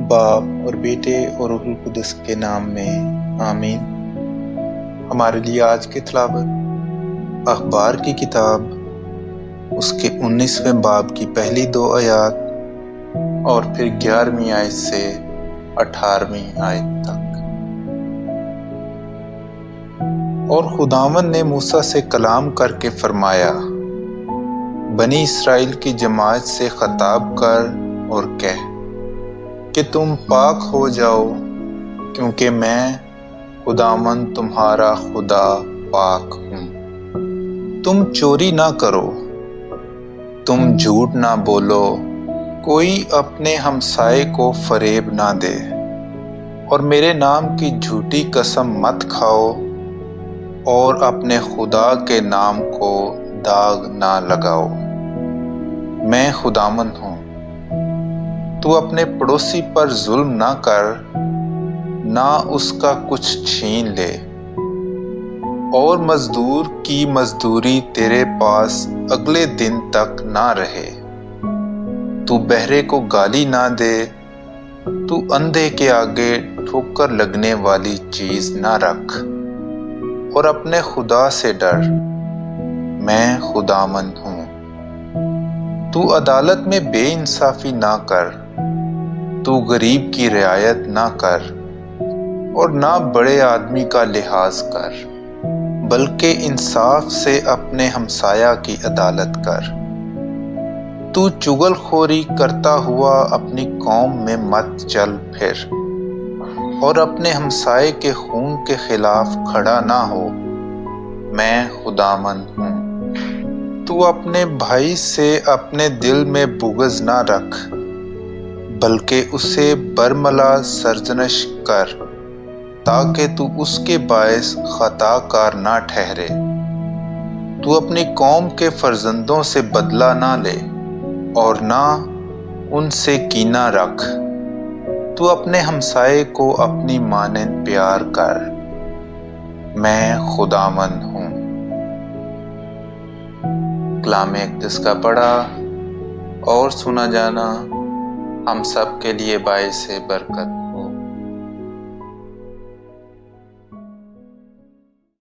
باپ اور بیٹے اور روح القدس کے نام میں آمین۔ ہمارے لیے آج کی تلاوت اخبار کی کتاب اس کے 19ویں باب کی پہلی 2 آیات اور پھر 11ویں آیت سے 18ویں آیت تک۔ اور خداوند نے موسیٰ سے کلام کر کے فرمایا، بنی اسرائیل کی جماعت سے خطاب کر اور کہہ کہ تم پاک ہو جاؤ، کیونکہ میں خداوند تمہارا خدا پاک ہوں۔ تم چوری نہ کرو، تم جھوٹ نہ بولو، کوئی اپنے ہمسائے کو فریب نہ دے، اور میرے نام کی جھوٹی قسم مت کھاؤ، اور اپنے خدا کے نام کو داغ نہ لگاؤ۔ میں خداوند ہوں۔ تو اپنے پڑوسی پر ظلم نہ کر، نہ اس کا کچھ چھین لے، اور مزدور کی مزدوری تیرے پاس اگلے دن تک نہ رہے۔ تو بہرے کو گالی نہ دے، تو اندھے کے آگے ٹھوکر لگنے والی چیز نہ رکھ، اور اپنے خدا سے ڈر۔ میں خداوند ہوں۔ تو عدالت میں بے انصافی نہ کر، تو غریب کی رعایت نہ کر، اور نہ بڑے آدمی کا لحاظ کر، بلکہ انصاف سے اپنے ہمسایہ کی عدالت کر۔ تو چغل خوری کرتا ہوا اپنی قوم میں مت چل پھر، اور اپنے ہمسائے کے خون کے خلاف کھڑا نہ ہو۔ میں خداوند ہوں۔ تو اپنے بھائی سے اپنے دل میں بغض نہ رکھ، بلکہ اسے برملا سرزنش کر، تاکہ تو اس کے باعث خطا کار نہ ٹھہرے۔ تو اپنی قوم کے فرزندوں سے بدلہ نہ لے، اور نہ ان سے کینہ رکھ۔ تو اپنے ہمسائے کو اپنی مانند پیار کر۔ میں خداوند ہوں۔ کلام اقدس کا پڑھا اور سنا جانا ہم سب کے لیے باعث برکت